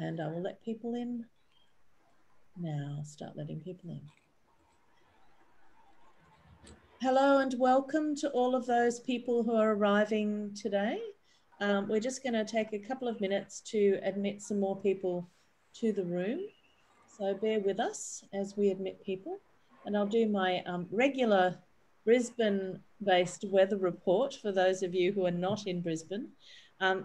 And I will let people in now. Start letting people in. Hello and welcome to all of those people who are arriving today. We're just going to take a couple of minutes to admit some more people to the room. So bear with us as we admit people. And I'll do my regular Brisbane-based weather report for those of you who are not in Brisbane.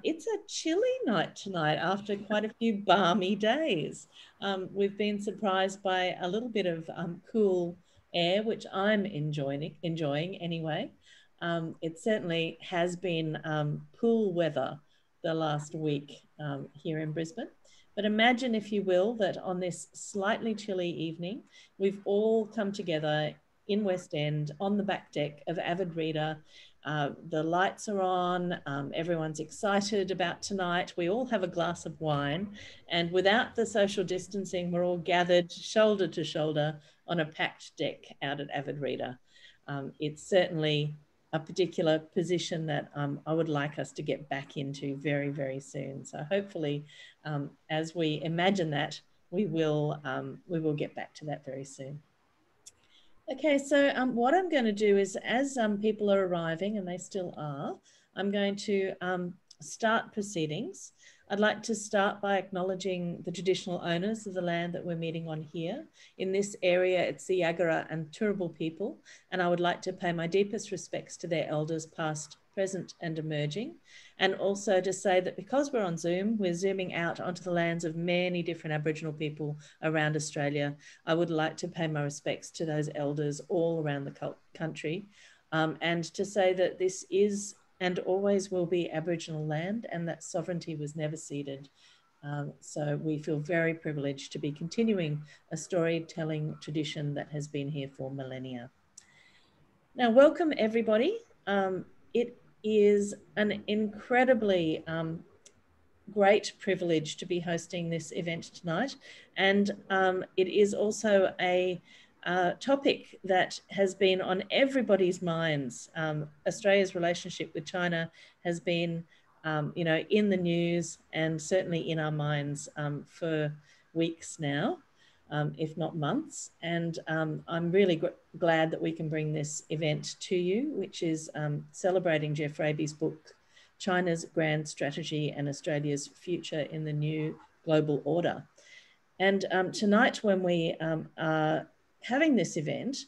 It's a chilly night tonight after quite a few balmy days. We've been surprised by a little bit of cool air, which I'm enjoying anyway. It certainly has been pool weather the last week here in Brisbane. But imagine, if you will, that on this slightly chilly evening, we've all come together in West End on the back deck of Avid Reader. The lights are on, everyone's excited about tonight. We all have a glass of wine, and without the social distancing, we're all gathered shoulder to shoulder on a packed deck out at Avid Reader. It's certainly a particular position that I would like us to get back into very, very soon. So hopefully, as we imagine that, we will get back to that very soon. Okay, so what I'm going to do is, as people are arriving, and they still are, I'm going to start proceedings. I'd like to start by acknowledging the traditional owners of the land that we're meeting on here. In this area, it's the Yagara and Turrbal people, and I would like to pay my deepest respects to their elders, past, present, and emerging. And also to say that because we're on Zoom, we're zooming out onto the lands of many different Aboriginal people around Australia. I would like to pay my respects to those elders all around the country, and to say that this is and always will be Aboriginal land, and that sovereignty was never ceded. So we feel very privileged to be continuing a storytelling tradition that has been here for millennia. Now, welcome everybody. It is an incredibly great privilege to be hosting this event tonight. And it is also a topic that has been on everybody's minds. Australia's relationship with China has been, in the news and certainly in our minds for weeks now, if not months. And I'm really glad that we can bring this event to you, which is celebrating Geoff Raby's book, China's Grand Strategy and Australia's Future in the New Global Order. And tonight, when we are having this event,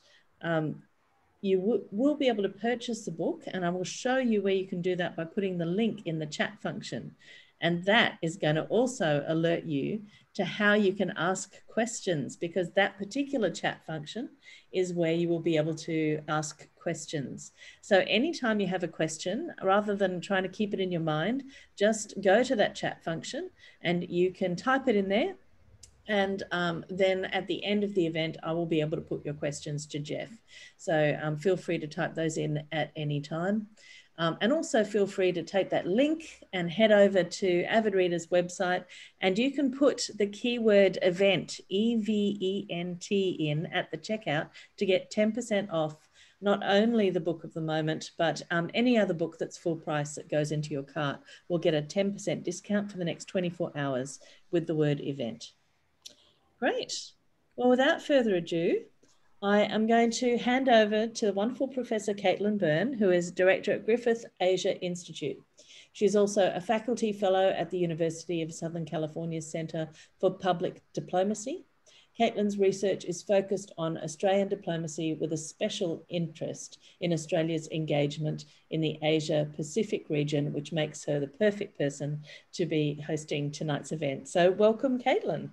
you will be able to purchase the book, and I will show you where you can do that by putting the link in the chat function. And that is going to also alert you to how you can ask questions, because that particular chat function is where you will be able to ask questions. So anytime you have a question, rather than trying to keep it in your mind, just go to that chat function and you can type it in there. And then at the end of the event, I will be able to put your questions to Geoff. So feel free to type those in at any time. And also feel free to take that link and head over to Avid Reader's website, and you can put the keyword event, EVENT, in at the checkout to get 10% off not only the book of the moment, but any other book that's full price that goes into your cart will get a 10% discount for the next 24 hours with the word event. Great. Well, without further ado, I am going to hand over to the wonderful Professor Caitlin Byrne, who is Director at Griffith Asia Institute. She's also a faculty fellow at the University of Southern California's Centre for Public Diplomacy. Caitlin's research is focused on Australian diplomacy with a special interest in Australia's engagement in the Asia-Pacific region, which makes her the perfect person to be hosting tonight's event. So welcome, Caitlin.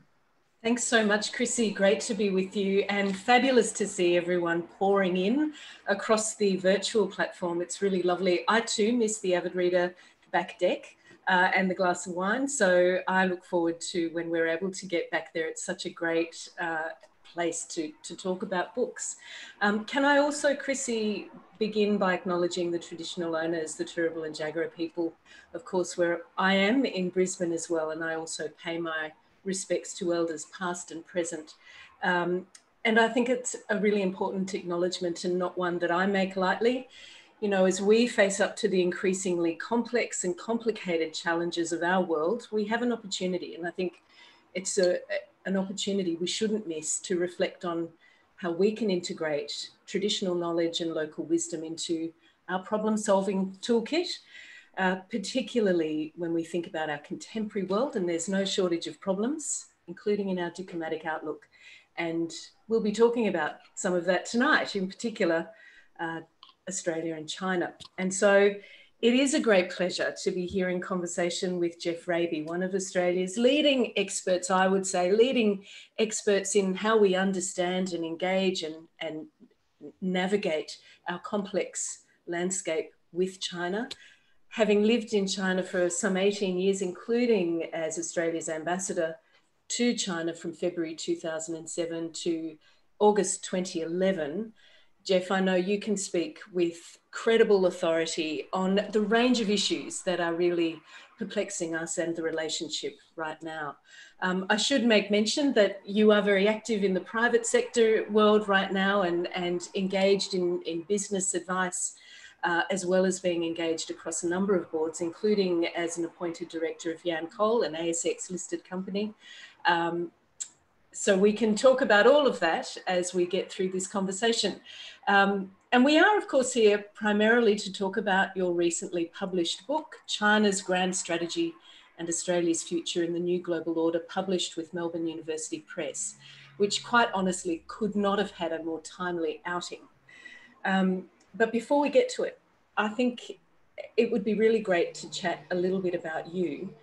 Thanks so much, Chrissy. Great to be with you, and fabulous to see everyone pouring in across the virtual platform. It's really lovely. I too miss the Avid Reader back deck and the glass of wine. So I look forward to when we're able to get back there. It's such a great place to talk about books. Can I also, Chrissy, begin by acknowledging the traditional owners, the Turrbal and Jagera people, of course, where I am in Brisbane as well, and I also pay my respects to elders past and present. And I think it's a really important acknowledgement, and not one that I make lightly. You know, as we face up to the increasingly complex and complicated challenges of our world, we have an opportunity. And I think it's an opportunity we shouldn't miss to reflect on how we can integrate traditional knowledge and local wisdom into our problem-solving toolkit, particularly when we think about our contemporary world, and there's no shortage of problems, including in our diplomatic outlook. And we'll be talking about some of that tonight, in particular, Australia and China. And so it is a great pleasure to be here in conversation with Geoff Raby, one of Australia's leading experts, I would say, leading experts in how we understand and engage and navigate our complex landscape with China. Having lived in China for some 18 years, including as Australia's ambassador to China from February 2007 to August 2011, Geoff, I know you can speak with credible authority on the range of issues that are really perplexing us and the relationship right now. I should make mention that you are very active in the private sector world right now and engaged in business advice, as well as being engaged across a number of boards, including as an appointed director of Yancoal, an ASX listed company. So we can talk about all of that as we get through this conversation. And we are, of course, here primarily to talk about your recently published book, China's Grand Strategy and Australia's Future in the New Global Order, published with Melbourne University Press, which quite honestly could not have had a more timely outing. But before we get to it, I think it would be really great to chat a little bit about you.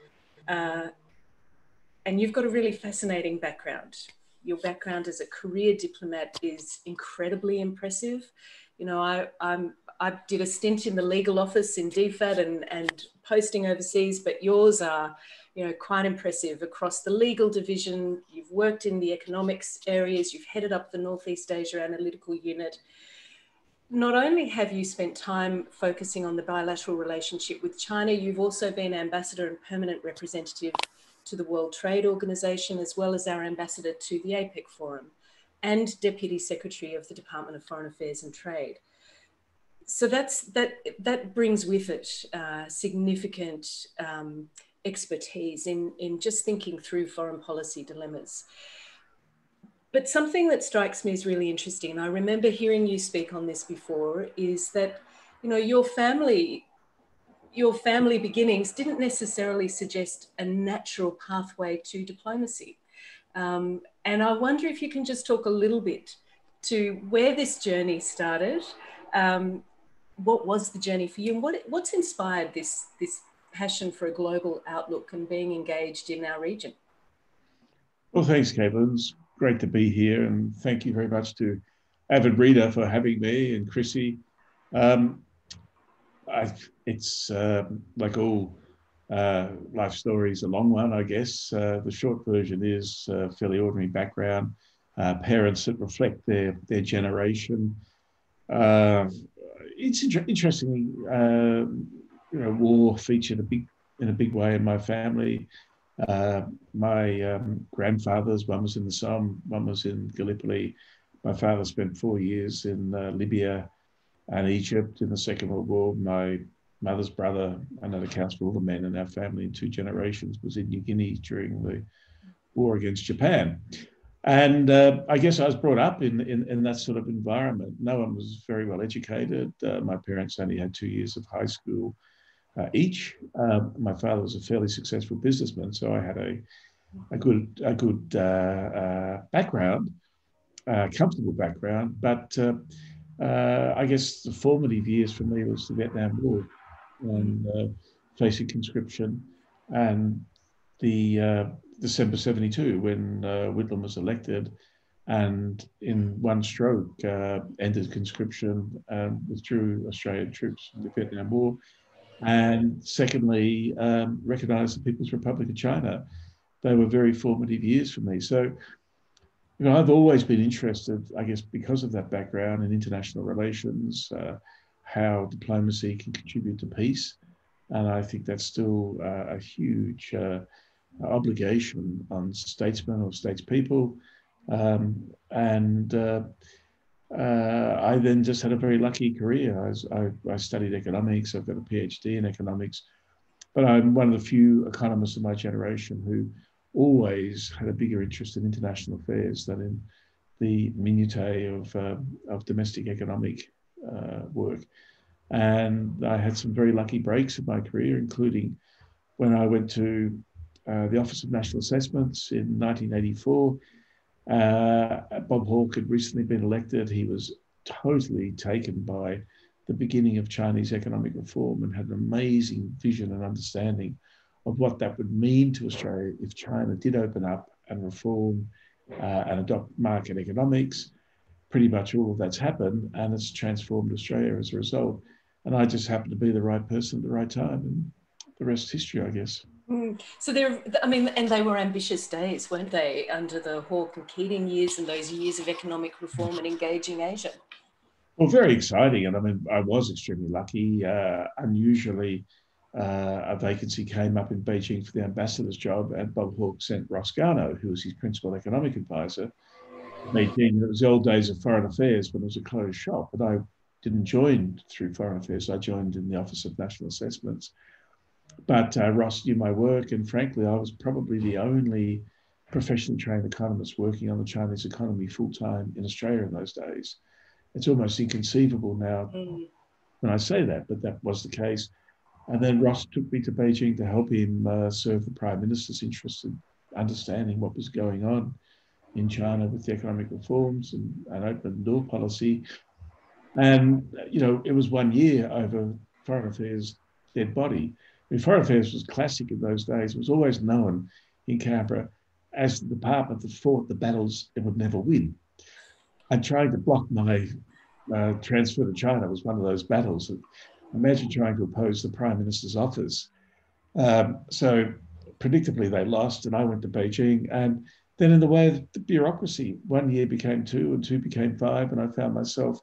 And you've got a really fascinating background. Your background as a career diplomat is incredibly impressive. You know, I did a stint in the legal office in DFAT and posting overseas, but yours are, you know, quite impressive across the legal division. You've worked in the economics areas. You've headed up the Northeast Asia Analytical Unit. Not only have you spent time focusing on the bilateral relationship with China, you've also been ambassador and permanent representative to the World Trade Organization, as well as our ambassador to the APEC Forum and Deputy Secretary of the Department of Foreign Affairs and Trade. So that brings with it significant expertise in just thinking through foreign policy dilemmas. But something that strikes me as really interesting, and I remember hearing you speak on this before, is that, you know, your family beginnings didn't necessarily suggest a natural pathway to diplomacy. And I wonder if you can just talk a little bit to where this journey started. What was the journey for you, and what's inspired this passion for a global outlook and being engaged in our region? Well, thanks, Caitlin. It's great to be here, and thank you very much to Avid Reader for having me, and Chrissy. It's like all life stories, a long one, I guess. The short version is fairly ordinary background, parents that reflect their generation. It's interesting. You know, war featured in a big way in my family. My grandfathers, one was in the Somme, one was in Gallipoli. My father spent 4 years in Libya and Egypt in the Second World War. My mother's brother, and that accounts for all the men in our family in 2 generations, was in New Guinea during the war against Japan. And I guess I was brought up in that sort of environment. No one was very well educated. My parents only had 2 years of high school each. My father was a fairly successful businessman, so I had a good background, comfortable background. But I guess the formative years for me was the Vietnam War and facing conscription, and the December 72 when Whitlam was elected, and in one stroke ended conscription and withdrew Australian troops from the Vietnam War. And secondly, recognised the People's Republic of China. They were very formative years for me. So, you know, I've always been interested, I guess, because of that background in international relations, how diplomacy can contribute to peace. And I think that's still a huge obligation on statesmen or statespeople. I then just had a very lucky career. I studied economics. I've got a PhD in economics, but I'm one of the few economists of my generation who always had a bigger interest in international affairs than in the minutiae of domestic economic work. And I had some very lucky breaks in my career, including when I went to the Office of National Assessments in 1984. Bob Hawke had recently been elected. He was totally taken by the beginning of Chinese economic reform and had an amazing vision and understanding of what that would mean to Australia if China did open up and reform and adopt market economics. Pretty much all of that's happened, and it's transformed Australia as a result. And I just happened to be the right person at the right time, and the rest is history, I guess. So and they were ambitious days, weren't they, under the Hawke and Keating years and those years of economic reform and engaging Asia? Well, very exciting. And I mean, I was extremely lucky. Unusually, a vacancy came up in Beijing for the ambassador's job, and Bob Hawke sent Ross Garnaut, who was his principal economic advisor, to Beijing. It was the old days of foreign affairs when it was a closed shop. But I didn't join through foreign affairs. I joined in the Office of National Assessments. But Ross knew my work, and frankly, I was probably the only professionally trained economist working on the Chinese economy full-time in Australia in those days. It's almost inconceivable now when I say that, but that was the case. And then Ross took me to Beijing to help him serve the Prime Minister's interest in understanding what was going on in China with the economic reforms and open door policy. And, you know, it was 1 year over Foreign Affairs' dead body. I mean, Foreign Affairs was classic in those days. It was always known in Canberra as the department that fought the battles it would never win. And trying to block my transfer to China was one of those battles. Imagine trying to oppose the Prime Minister's office. So predictably, they lost, and I went to Beijing. And then in the way of the bureaucracy, 1 year became 2 and 2 became 5. And I found myself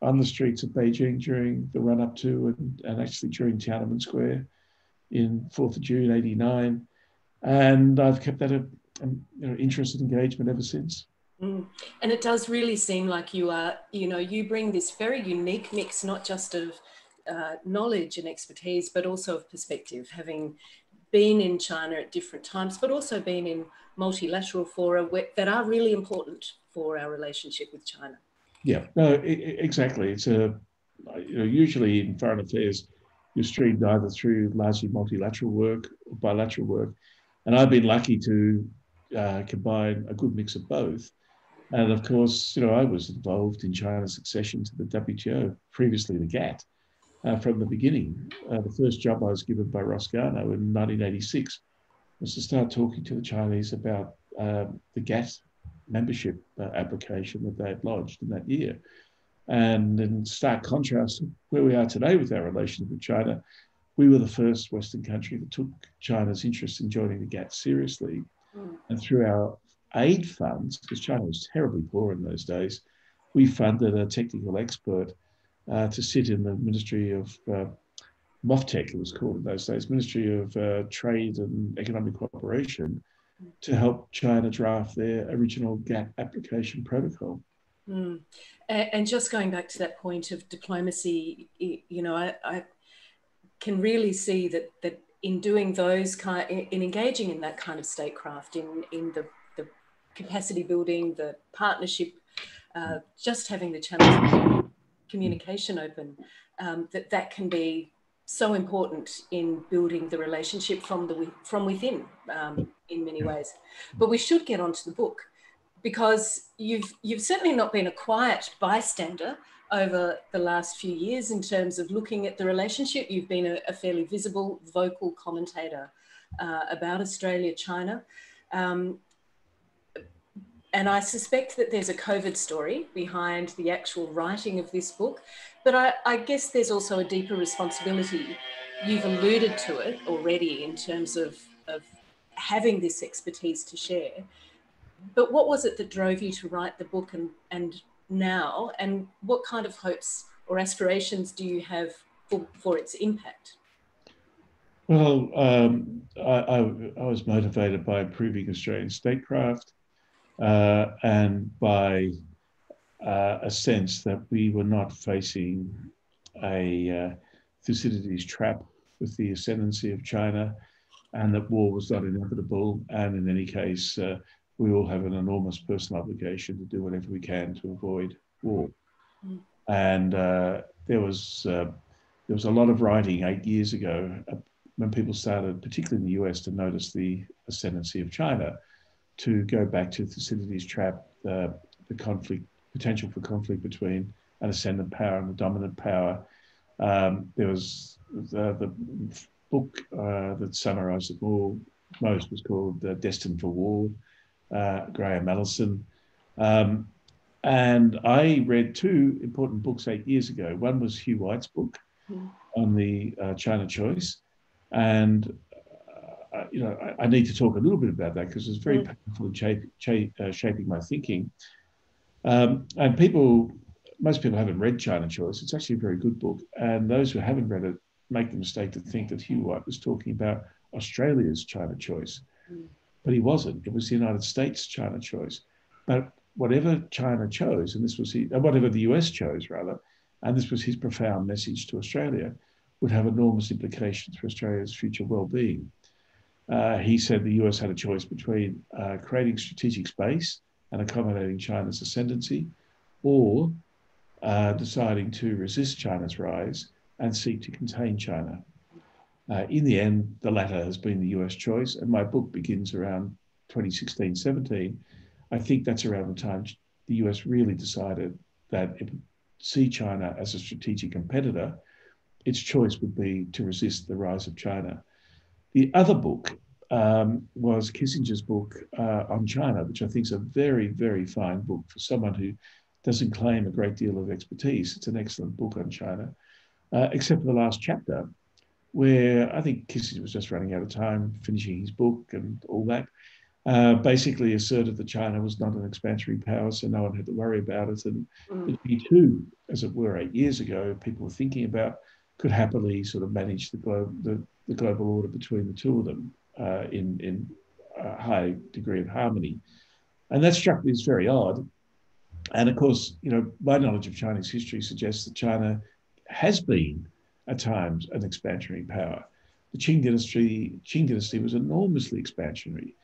on the streets of Beijing during the run-up to and actually during Tiananmen Square in 4th of June, 89. And I've kept that interest and engagement ever since. And it does really seem like you are, you bring this very unique mix, not just of knowledge and expertise, but also of perspective, having been in China at different times, but also been in multilateral fora that are really important for our relationship with China. Yeah, no, exactly. It's usually in foreign affairs, you're streamed either through largely multilateral work or bilateral work. And I've been lucky to combine a good mix of both. And of course, I was involved in China's succession to the WTO, previously the GATT, from the beginning. The first job I was given by Ross Garnaut in 1986 was to start talking to the Chinese about the GATT membership application that they had lodged in that year. And in stark contrast where we are today with our relations with China, we were the first Western country that took China's interest in joining the GATT seriously. And through our aid funds, because China was terribly poor in those days, we funded a technical expert to sit in the Ministry of MOFTEC, it was called in those days, Ministry of Trade and Economic Cooperation, to help China draft their original GATT application protocol. And just going back to that point of diplomacy, I can really see that in doing those in engaging in that kind of statecraft, in the capacity building, the partnership, just having the channels of communication open, that can be so important in building the relationship from within in many ways. But we should get onto the book, because you've certainly not been a quiet bystander over the last few years in terms of looking at the relationship. You've been a fairly visible, vocal commentator about Australia-China. And I suspect that there's a COVID story behind the actual writing of this book, but I guess there's also a deeper responsibility. You've alluded to it already in terms of having this expertise to share. But what was it that drove you to write the book and now, and what kind of hopes or aspirations do you have for its impact? Well, I was motivated by improving Australian statecraft and by a sense that we were not facing a Thucydides trap with the ascendancy of China. and that war was not inevitable. And in any case, we all have an enormous personal obligation to do whatever we can to avoid war. Mm. And there was a lot of writing 8 years ago when people started, particularly in the US, to notice the ascendancy of China, to go back to Thucydides' trap, the potential for conflict between an ascendant power and a dominant power. There was the book that summarized it most was called Destined for War, Graham Allison. And I read two important books 8 years ago. One was Hugh White's book on the China choice. And I need to talk a little bit about that because it's very powerful in shaping my thinking. And most people haven't read China Choice. It's actually a very good book. And those who haven't read it make the mistake to think that Hugh White was talking about Australia's China Choice. But he wasn't. It was the United States China Choice. But whatever China chose, and this was whatever the US chose, rather, and this was his profound message to Australia, would have enormous implications for Australia's future well-being. He said the US had a choice between creating strategic space and accommodating China's ascendancy, or deciding to resist China's rise and seek to contain China. In the end, the latter has been the US choice, and my book begins around 2016-17. I think that's around the time the US really decided that it would see China as a strategic competitor. Its choice would be to resist the rise of China. The other book was Kissinger's book on China, which I think is a very, very fine book for someone who doesn't claim a great deal of expertise. It's an excellent book on China, except for the last chapter, where I think Kissinger was just running out of time finishing his book and all that. Basically asserted that China was not an expansionary power, so no one had to worry about it. And the G2, as it were 8 years ago, people were thinking about, could happily sort of manage the global order between the two of them in a high degree of harmony. And that struck me as very odd. And of course, my knowledge of Chinese history suggests that China has been at times an expansionary power. The Qing dynasty was enormously expansionary.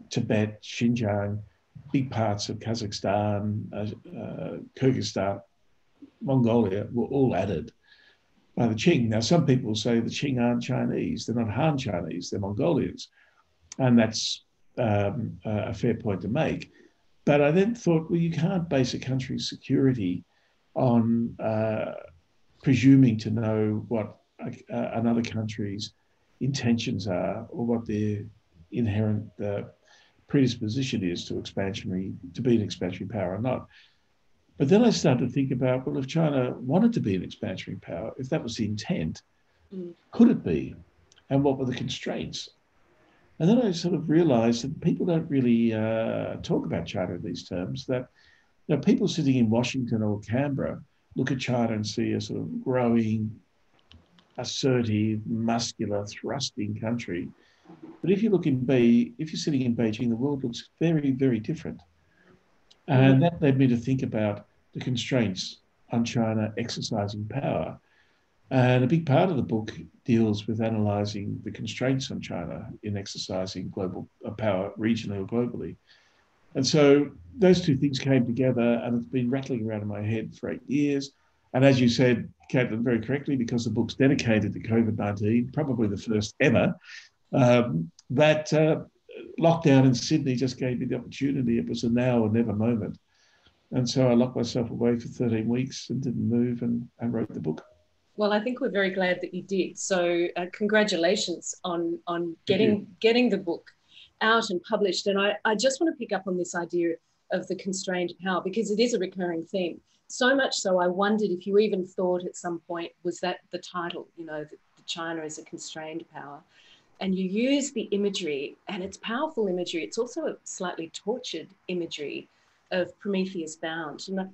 Tibet, Xinjiang, big parts of Kazakhstan, Kyrgyzstan, Mongolia were all added by the Qing. Now, some people say the Qing aren't Chinese. They're not Han Chinese, they're Mongolians. And that's a fair point to make. But I then thought, well, you can't base a country's security on presuming to know what another country's intentions are or what their inherent predisposition is to be an expansionary power or not. But then I started to think about, well, if China wanted to be an expansionary power, if that was the intent, could it be? And what were the constraints? And then I sort of realized that people don't really talk about China in these terms, that people sitting in Washington or Canberra look at China and see a sort of growing, assertive, muscular, thrusting country. But if you're sitting in Beijing, the world looks very, very different. And that led me to think about the constraints on China exercising power. And a big part of the book deals with analysing the constraints on China in exercising global power regionally or globally. And so those two things came together, and it's been rattling around in my head for 8 years. And as you said, Caitlin, very correctly, because the book's dedicated to COVID-19, probably the first ever, that lockdown in Sydney just gave me the opportunity. It was a now or never moment. And so I locked myself away for 13 weeks and didn't move and wrote the book. Well, I think we're very glad that you did. So congratulations on getting the book out and published. And I just want to pick up on this idea of the constrained power, because it is a recurring theme. So much so I wondered if you even thought at some point, was that the title, that China is a constrained power? And you use the imagery, and it's powerful imagery. It's also a slightly tortured imagery of Prometheus Bound. And,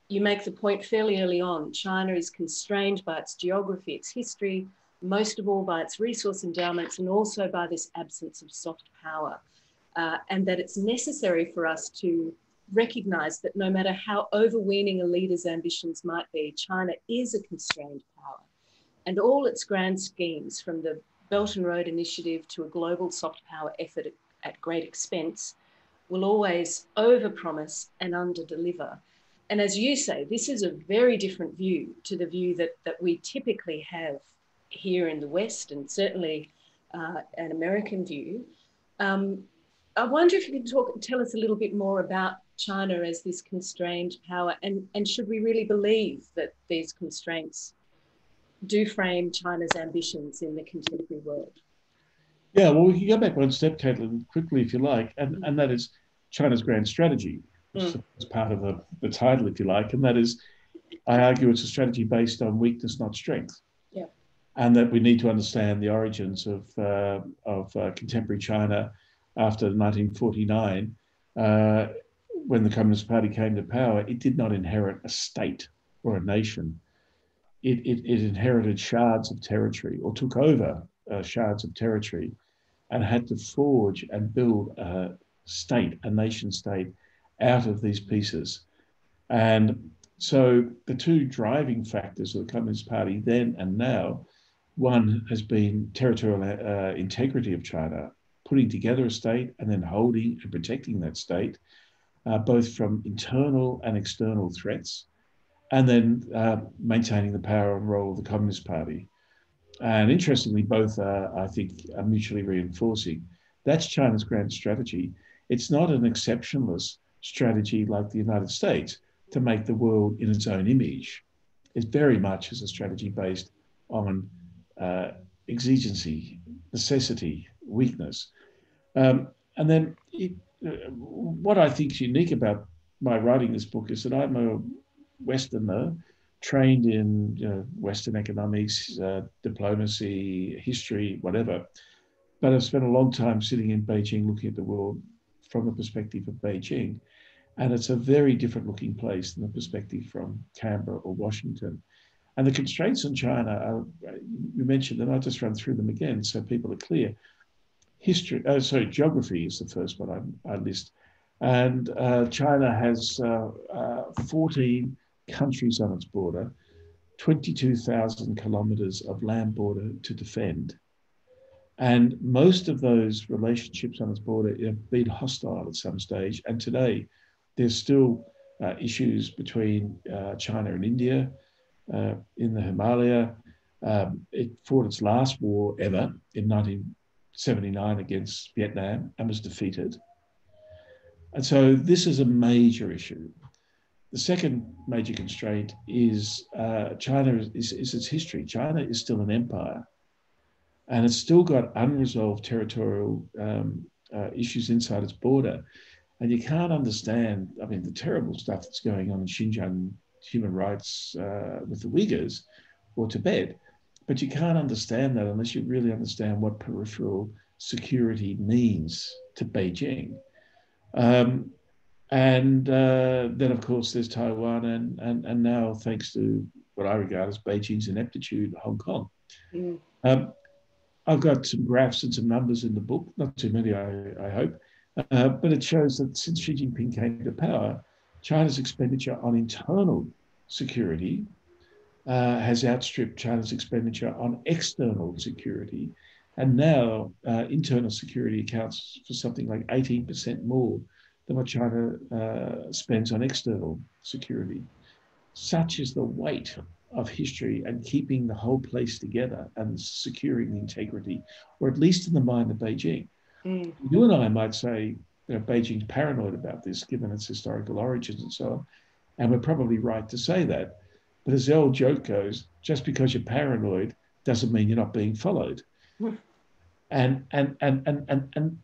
you make the point fairly early on, China is constrained by its geography, its history, most of all by its resource endowments, and also by this absence of soft power. And that it's necessary for us to recognize that no matter how overweening a leader's ambitions might be, China is a constrained power. And all its grand schemes, from the Belt and Road Initiative to a global soft power effort at great expense will always overpromise and underdeliver. And as you say, this is a very different view to the view that we typically have here in the West, and certainly an American view. I wonder if you can tell us a little bit more about China as this constrained power, and should we really believe that these constraints do frame China's ambitions in the contemporary world? Yeah, well, we can go back one step, Caitlin, quickly, if you like, and that is China's grand strategy, which is part of the title, if you like, and that is, I argue it's a strategy based on weakness, not strength. Yeah. And that we need to understand the origins of contemporary China after 1949, when the Communist Party came to power. It did not inherit a state or a nation. It inherited shards of territory, or took over shards of territory, and had to forge and build a state, a nation state, out of these pieces. And so the two driving factors of the Communist Party then and now, one has been territorial integrity of China, putting together a state and then holding and protecting that state, both from internal and external threats, and then maintaining the power and role of the Communist Party. And interestingly, both are, I think, are mutually reinforcing. That's China's grand strategy. It's not an exceptionalist strategy like the United States to make the world in its own image. It very much is a strategy based on exigency, necessity, weakness. And then what I think is unique about my writing this book is that I'm a Westerner, trained in Western economics, diplomacy, history, whatever. But I've spent a long time sitting in Beijing looking at the world from the perspective of Beijing. And it's a very different looking place than the perspective from Canberra or Washington. And the constraints on China, you mentioned them, I'll just run through them again so people are clear. Geography is the first one I list. And China has 14 countries on its border, 22,000 kilometers of land border to defend. And most of those relationships on its border have been hostile at some stage. And today, there's still issues between China and India in the Himalaya. It fought its last war ever in 1979 against Vietnam and was defeated. And so this is a major issue. The second major constraint is China is its history. China is still an empire, and it's still got unresolved territorial issues inside its border. And you can't understand, I mean, the terrible stuff that's going on in Xinjiang, human rights with the Uyghurs or Tibet, but you can't understand that unless you really understand what peripheral security means to Beijing. And then, of course, there's Taiwan and now, thanks to what I regard as Beijing's ineptitude, Hong Kong. Mm. I've got some graphs and some numbers in the book, not too many, I hope, but it shows that since Xi Jinping came to power, China's expenditure on internal security has outstripped China's expenditure on external security. And now internal security accounts for something like 18% more than what China spends on external security. Such is the weight of history and keeping the whole place together and securing the integrity, or at least in the mind of Beijing. Mm. You and I might say, Beijing's paranoid about this, given its historical origins and so on, and we're probably right to say that. But as the old joke goes, just because you're paranoid doesn't mean you're not being followed. Mm. And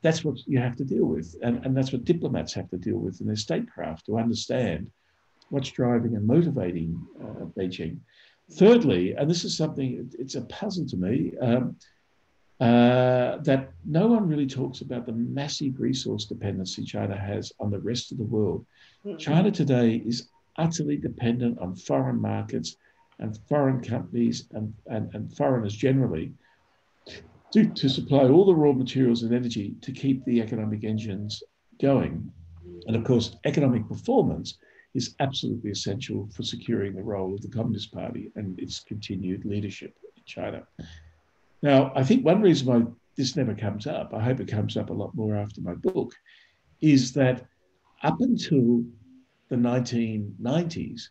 that's what you have to deal with. And that's what diplomats have to deal with in their statecraft, to understand what's driving and motivating Beijing. Thirdly, and this is something, it's a puzzle to me, that no one really talks about the massive resource dependency China has on the rest of the world. Mm-hmm. China today is utterly dependent on foreign markets and foreign companies and foreigners generally to supply all the raw materials and energy to keep the economic engines going. And of course, economic performance is absolutely essential for securing the role of the Communist Party and its continued leadership in China. Now, I think one reason why this never comes up, I hope it comes up a lot more after my book, is that up until the 1990s,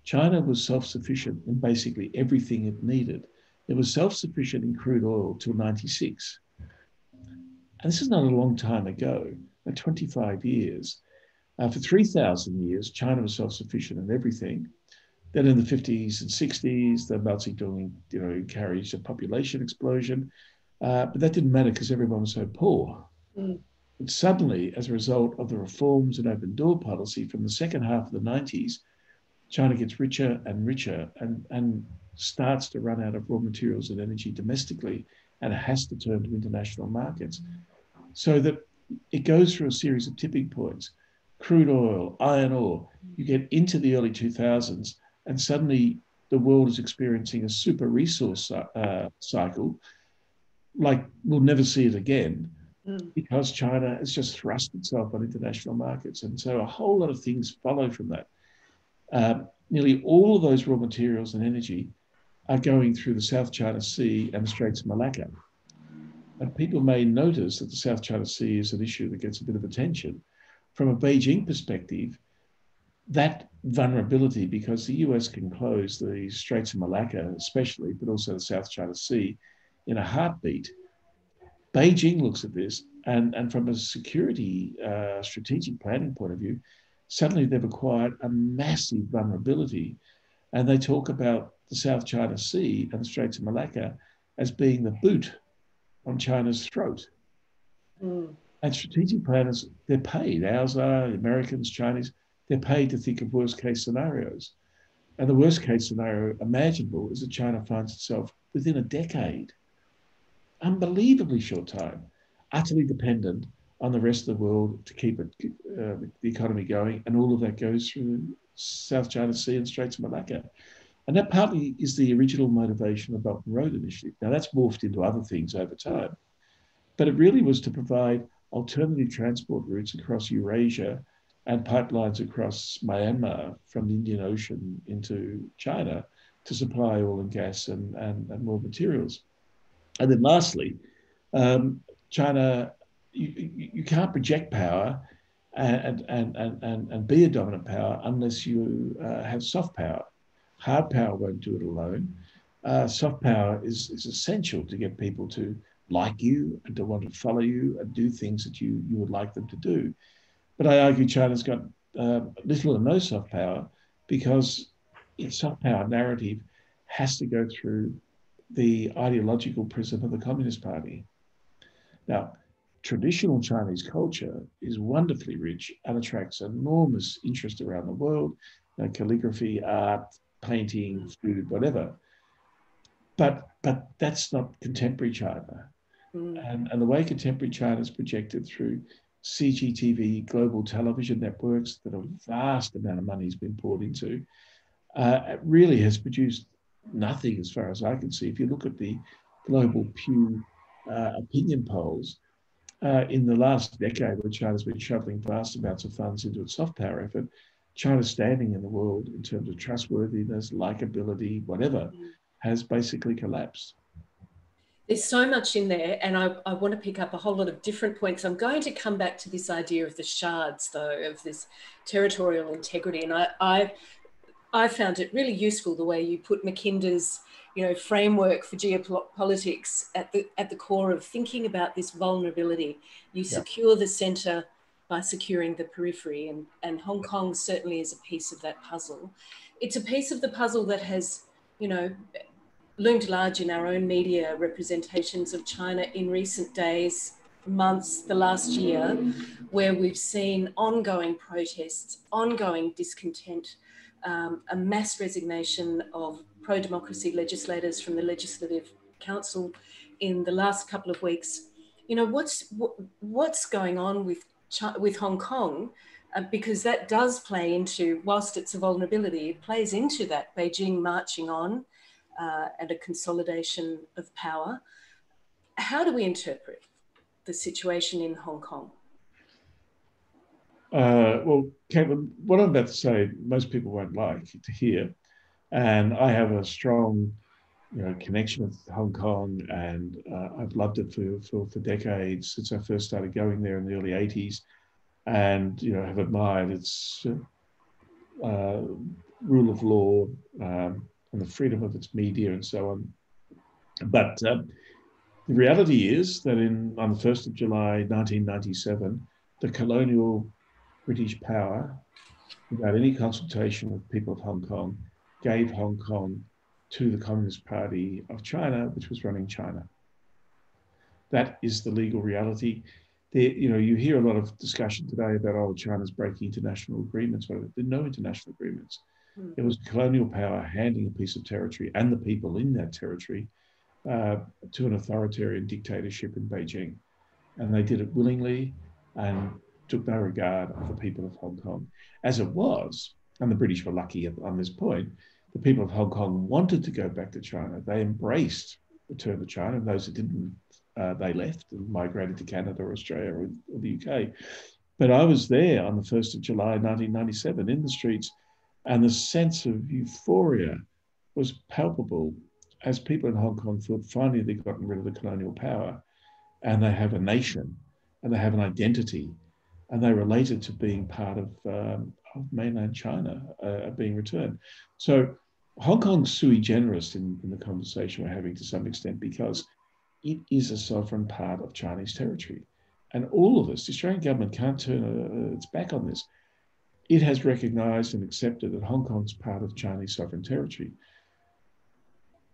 China was self-sufficient in basically everything it needed. It was self-sufficient in crude oil till 96. And this is not a long time ago, like 25 years. For 3,000 years, China was self-sufficient in everything. Then in the 50s and 60s, the Mao Zedong, encouraged a population explosion. But that didn't matter because everyone was so poor. Mm. But suddenly, as a result of the reforms and open door policy from the second half of the 90s, China gets richer and richer and starts to run out of raw materials and energy domestically, and it has to turn to international markets. So that it goes through a series of tipping points. Crude oil, iron ore, you get into the early 2000s, and suddenly the world is experiencing a super resource cycle like we'll never see it again because China has just thrust itself on international markets. And so a whole lot of things follow from that. Nearly all of those raw materials and energy are going through the South China Sea and the Straits of Malacca. And people may notice that the South China Sea is an issue that gets a bit of attention. From a Beijing perspective, that vulnerability, because the US can close the Straits of Malacca, especially, but also the South China Sea, in a heartbeat. Beijing looks at this, and from a security strategic planning point of view, suddenly they've acquired a massive vulnerability. And they talk about the South China Sea and the Straits of Malacca as being the boot on China's throat. Mm. And strategic planners, they're paid, ours are, Americans, Chinese, they're paid to think of worst case scenarios. And the worst case scenario imaginable is that China finds itself within a decade, unbelievably short time, utterly dependent on the rest of the world to keep it, the economy going. And all of that goes through South China Sea and Straits of Malacca. And that partly is the original motivation of the Belt and Road Initiative. Now that's morphed into other things over time, but it really was to provide alternative transport routes across Eurasia and pipelines across Myanmar from the Indian Ocean into China to supply oil and gas and raw materials. And then lastly, China, you can't project power and be a dominant power unless you have soft power. Hard power won't do it alone. Soft power is essential to get people to like you and to want to follow you and do things that you would like them to do. But I argue China's got little or no soft power because its soft power narrative has to go through the ideological prism of the Communist Party. Now, traditional Chinese culture is wonderfully rich and attracts enormous interest around the world, calligraphy, art, painting, food, whatever. But that's not contemporary China. And the way contemporary China is projected through CGTV, global television networks that a vast amount of money has been poured into, it really has produced nothing as far as I can see. If you look at the global Pew opinion polls, in the last decade where China's been shoveling vast amounts of funds into its soft power effort, China's standing in the world in terms of trustworthiness, likability, whatever, has basically collapsed. There's so much in there, and I want to pick up a whole lot of different points. I'm going to come back to this idea of the shards, though, of this territorial integrity. And I found it really useful the way you put Mackinder's, framework for geopolitics at the core of thinking about this vulnerability. You secure the centre by securing the periphery, and Hong Kong certainly is a piece of that puzzle. It's a piece of the puzzle that has, loomed large in our own media representations of China in recent days, months, the last year, where we've seen ongoing protests, ongoing discontent, a mass resignation of pro-democracy legislators from the Legislative Council in the last couple of weeks. What's going on with Hong Kong? Because that does play into, whilst it's a vulnerability, it plays into that Beijing marching on, and a consolidation of power. How do we interpret the situation in Hong Kong? Well, Caitlin, what I'm about to say, most people won't like to hear. And I have a strong connection with Hong Kong, and I've loved it for decades, since I first started going there in the early 80s, and have admired its rule of law, and the freedom of its media and so on. But the reality is that on the 1st of July 1997, the colonial British power, without any consultation with the people of Hong Kong, gave Hong Kong to the Communist Party of China, which was running China. That is the legal reality. You hear a lot of discussion today about, China's breaking international agreements. Well, there are no international agreements. It was colonial power handing a piece of territory and the people in that territory to an authoritarian dictatorship in Beijing. And they did it willingly and took no regard of the people of Hong Kong. As it was, and the British were lucky on this point, the people of Hong Kong wanted to go back to China. They embraced return to China, and those that didn't, they left and migrated to Canada or Australia or the UK. But I was there on the 1st of July 1997 in the streets, and the sense of euphoria was palpable as people in Hong Kong thought finally they'd gotten rid of the colonial power, and they have a nation, and they have an identity, and they related to being part of mainland China being returned. So Hong Kong's sui generis in the conversation we're having to some extent, because it is a sovereign part of Chinese territory. And all of us, the Australian government can't turn its back on this. It has recognised and accepted that Hong Kong's part of Chinese sovereign territory.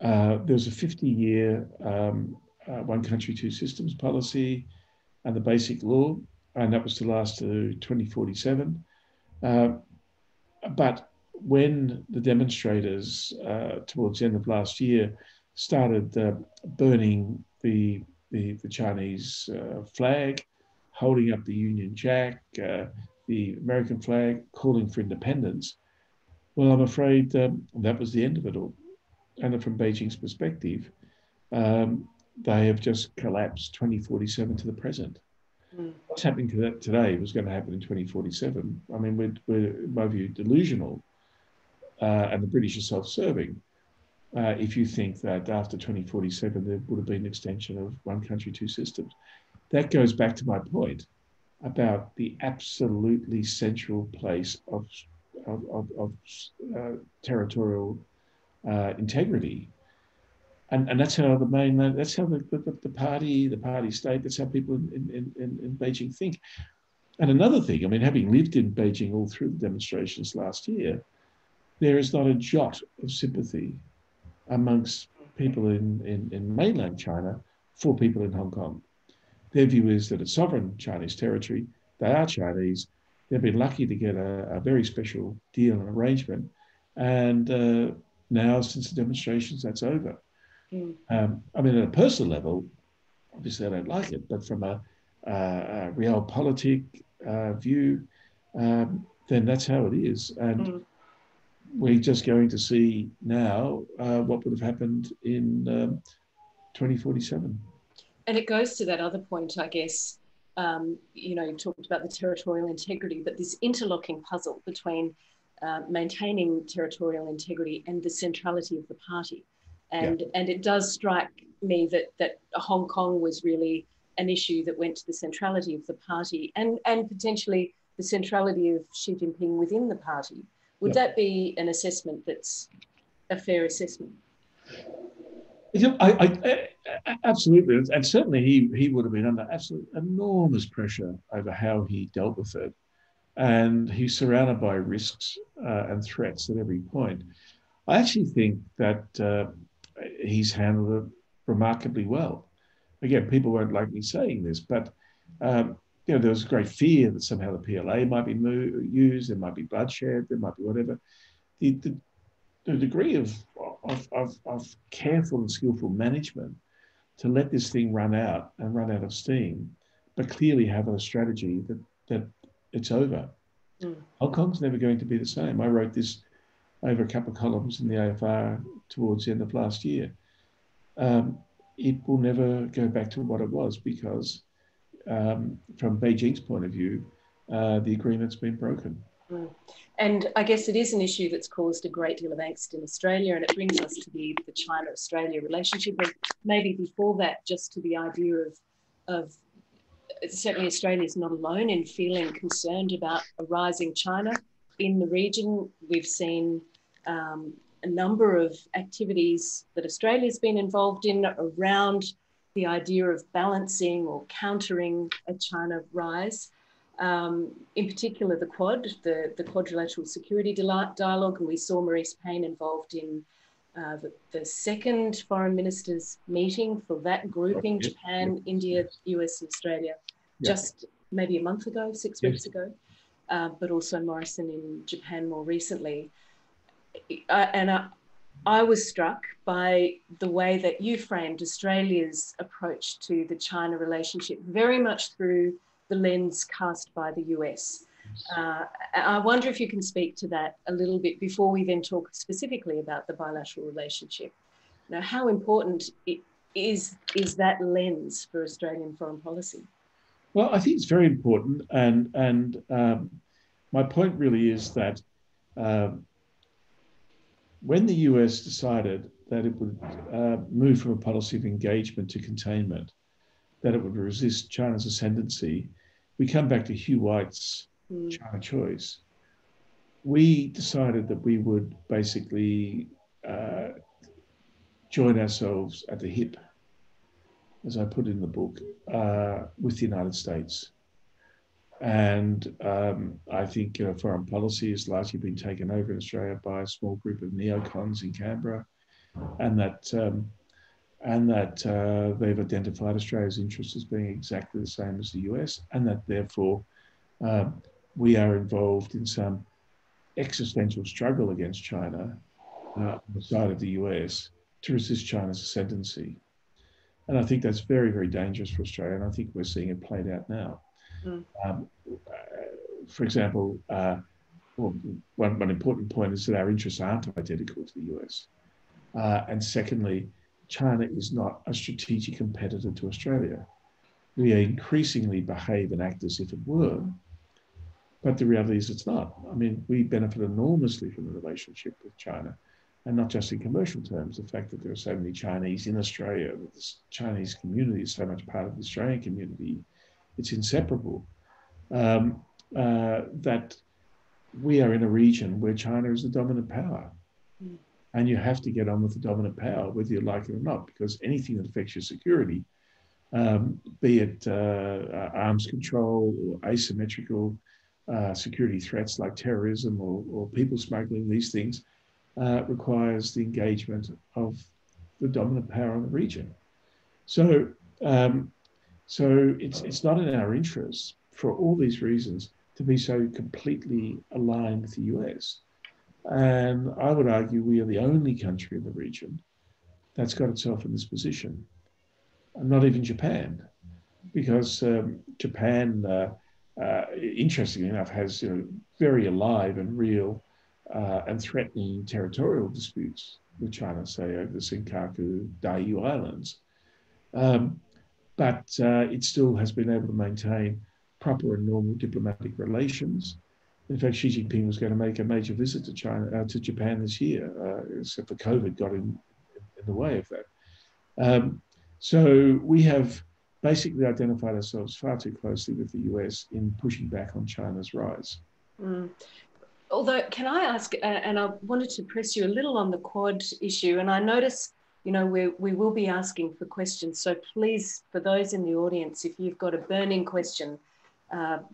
There's a 50-year one country, two systems policy and the basic law, and that was to last to 2047. But when the demonstrators towards the end of last year started burning the Chinese flag, holding up the Union Jack, the American flag, calling for independence, well, I'm afraid that was the end of it all. And from Beijing's perspective, they have just collapsed 2047 to the present. What's happening to that today was going to happen in 2047. I mean, we're in my view, delusional, and the British are self-serving. If you think that after 2047, there would have been an extension of one country, two systems. That goes back to my point about the absolutely central place of territorial integrity. And that's how the mainland, that's how the party state, that's how people in Beijing think. And another thing, I mean, having lived in Beijing all through the demonstrations last year, there is not a jot of sympathy amongst people in mainland China for people in Hong Kong. Their view is that it's sovereign Chinese territory. They are Chinese. They've been lucky to get a very special deal and arrangement. And now, since the demonstrations, that's over. I mean, at a personal level, obviously I don't like it, but from a realpolitik view, then that's how it is. And we're just going to see now what would have happened in 2047. And it goes to that other point, I guess. You talked about the territorial integrity, but this interlocking puzzle between maintaining territorial integrity and the centrality of the party. And it does strike me that Hong Kong was really an issue that went to the centrality of the party and potentially the centrality of Xi Jinping within the party. Would that be an assessment that's a fair assessment? I absolutely, and certainly he would have been under absolute enormous pressure over how he dealt with it, and he's surrounded by risks and threats at every point. I actually think that he's handled it remarkably well. Again, people won't like me saying this, but there was great fear that somehow the PLA might be used, there might be bloodshed, there might be whatever. The degree of careful and skillful management to let this thing run out of steam, but clearly have a strategy that it's over. Hong Kong's never going to be the same. I wrote this over a couple of columns in the AFR towards the end of last year. It will never go back to what it was because from Beijing's point of view, the agreement's been broken. Mm. And I guess it is an issue that's caused a great deal of angst in Australia, and it brings us to the China-Australia relationship. And maybe before that, just to the idea of certainly Australia is not alone in feeling concerned about a rising China in the region. We've seen a number of activities that Australia's been involved in around the idea of balancing or countering a China rise. In particular, the Quad, the Quadrilateral Security Dialogue, and we saw Maurice Payne involved in the second foreign ministers meeting for that grouping, Japan, India, US and Australia, just maybe a month ago, 6 weeks ago, but also Morrison in Japan more recently. I was struck by the way that you framed Australia's approach to the China relationship, very much through the lens cast by the US. I wonder if you can speak to that a little bit before we then talk specifically about the bilateral relationship. Now, how important is that lens for Australian foreign policy? Well, I think it's very important, and my point really is that when the US decided that it would move from a policy of engagement to containment, that it would resist China's ascendancy, we come back to Hugh White's China choice. We decided that we would basically join ourselves at the hip, as I put in the book, with the United States. And I think foreign policy has largely been taken over in Australia by a small group of neocons in Canberra, and that they've identified Australia's interests as being exactly the same as the US, and that therefore we are involved in some existential struggle against China on the side of the US to resist China's ascendancy. And I think that's very, very dangerous for Australia, and I think we're seeing it played out now. For example, one important point is that our interests aren't identical to the US. And secondly, China is not a strategic competitor to Australia. We increasingly behave and act as if it were, but the reality is it's not. I mean, we benefit enormously from the relationship with China, and not just in commercial terms. The fact that there are so many Chinese in Australia, that the Chinese community is so much part of the Australian community, it's inseparable. That we are in a region where China is the dominant power. And you have to get on with the dominant power, whether you like it or not, because anything that affects your security, be it arms control or asymmetrical security threats like terrorism or people smuggling, these things, requires the engagement of the dominant power in the region. So it's not in our interests, for all these reasons, to be so completely aligned with the US. And I would argue we are the only country in the region that's got itself in this position. And not even Japan, because Japan, interestingly enough, has very alive and real and threatening territorial disputes with China, say over the Senkaku Diaoyu Islands. But it still has been able to maintain proper and normal diplomatic relations. In fact, Xi Jinping was going to make a major visit to to Japan this year, except for COVID got in the way of that. So we have basically identified ourselves far too closely with the US in pushing back on China's rise. Although, can I ask, and I wanted to press you a little on the Quad issue, and I notice, we will be asking for questions. So please, for those in the audience, if you've got a burning question,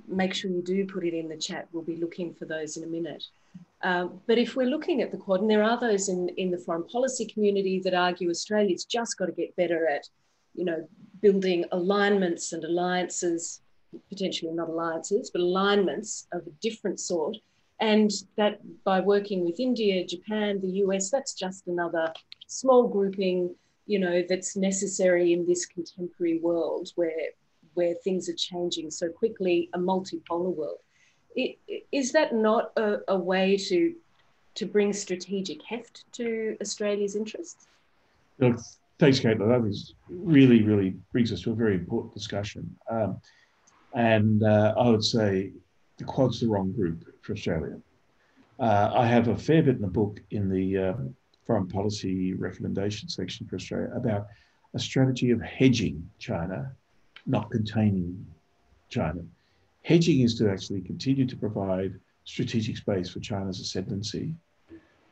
make sure you do put it in the chat. We'll be looking for those in a minute. But if we're looking at the Quad, and there are those in the foreign policy community that argue Australia's just got to get better at, building alignments and alliances, potentially not alliances, but alignments of a different sort. And that by working with India, Japan, the US, that's just another small grouping, that's necessary in this contemporary world where things are changing so quickly, a multipolar world. Is that not a way to bring strategic heft to Australia's interests? Look, thanks, Caitlin. That really brings us to a very important discussion. And I would say the Quad's the wrong group for Australia. I have a fair bit in the book in the foreign policy recommendation section for Australia about a strategy of hedging China, not containing China. Hedging is to actually continue to provide strategic space for China's ascendancy,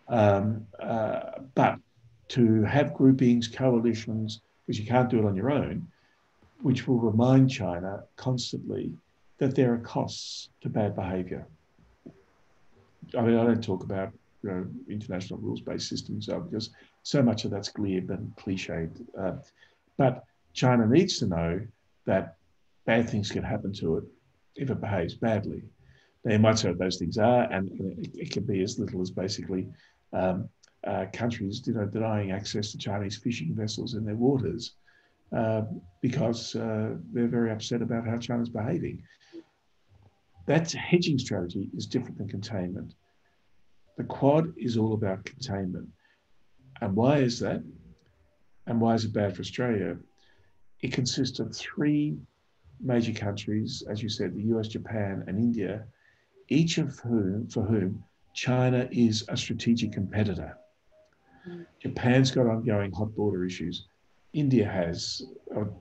but to have groupings, coalitions, because you can't do it on your own, which will remind China constantly that there are costs to bad behaviour. I mean, I don't talk about international rules-based systems because so much of that's glib and cliched. But China needs to know that bad things can happen to it if it behaves badly. Now, you might say what those things are, and it can be as little as basically countries denying access to Chinese fishing vessels in their waters because they're very upset about how China's behaving. That hedging strategy is different than containment. The Quad is all about containment. And why is that? And why is it bad for Australia? It consists of three major countries, as you said, the US, Japan, and India, each of whom, for whom China is a strategic competitor. Japan's got ongoing hot border issues. India has,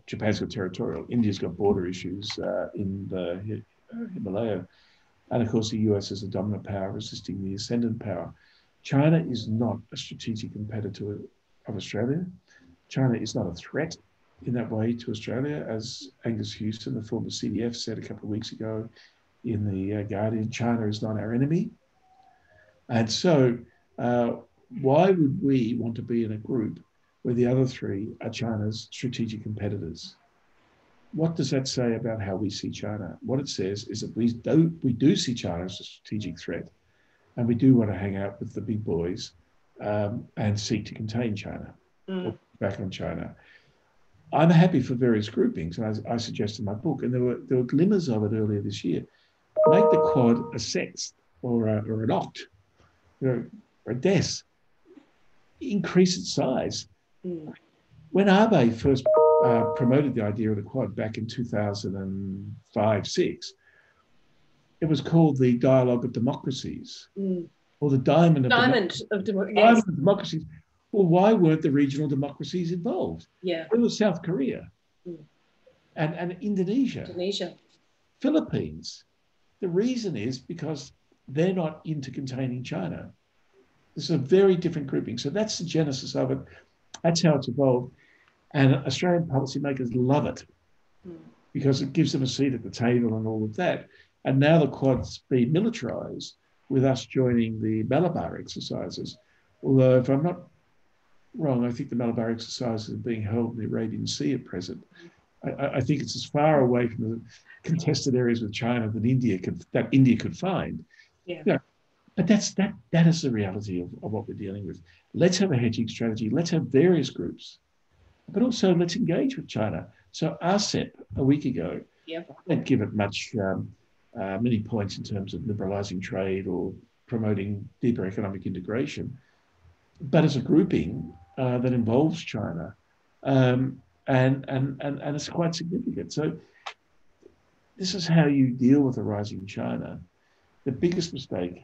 Japan's got territorial, India's got border issues in the Himalaya. And of course, the US is a dominant power resisting the ascendant power. China is not a strategic competitor of Australia. China is not a threat in that way to Australia, as Angus Houston, the former CDF, said a couple of weeks ago in the Guardian. China is not our enemy. And so why would we want to be in a group where the other three are China's strategic competitors? What does that say about how we see China? What it says is that we do see China as a strategic threat, and we do want to hang out with the big boys and seek to contain China, or back on China. I'm happy for various groupings, and I suggest in my book, and there were glimmers of it earlier this year. Make the Quad a sext or an oct, or a des. Increase its size. When Abe first promoted the idea of the Quad back in 2005-6, it was called the Dialogue of Democracies, or the Diamond of Democracies. Well, why weren't the regional democracies involved? Yeah. It was South Korea and Indonesia, Philippines. The reason is because they're not into containing China. This is a very different grouping. So that's the genesis of it. That's how it's evolved. And Australian policymakers love it because it gives them a seat at the table and all of that. And now the Quad's been militarised with us joining the Malabar exercises. Although, if I'm not wrong, I think the Malabar exercises are being held in the Arabian Sea at present. I think it's as far away from the contested areas with China that India could find. Yeah. But that is the reality of what we're dealing with. Let's have a hedging strategy. Let's have various groups, but also let's engage with China. So RCEP a week ago, I don't give it many points in terms of liberalising trade or promoting deeper economic integration, but as a grouping that involves China, and it's quite significant. So this is how you deal with a rising China. The biggest mistake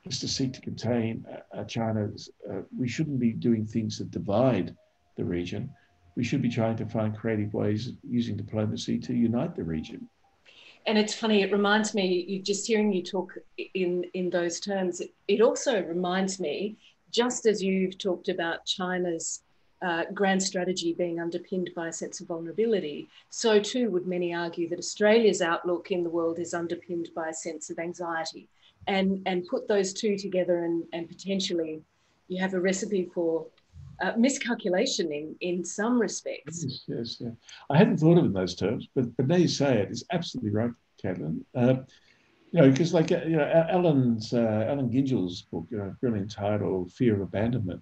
is to seek to contain China. We shouldn't be doing things that divide the region. We should be trying to find creative ways using diplomacy to unite the region. And it's funny, it reminds me, just hearing you talk in those terms, it also reminds me, just as you've talked about China's grand strategy being underpinned by a sense of vulnerability, so too would many argue that Australia's outlook in the world is underpinned by a sense of anxiety. And put those two together and potentially you have a recipe for miscalculation in some respects. Yes. I hadn't thought of it in those terms, but now you say it, it's absolutely right, Caitlin. Because Alan Gingel's book, brilliant title, Fear of Abandonment.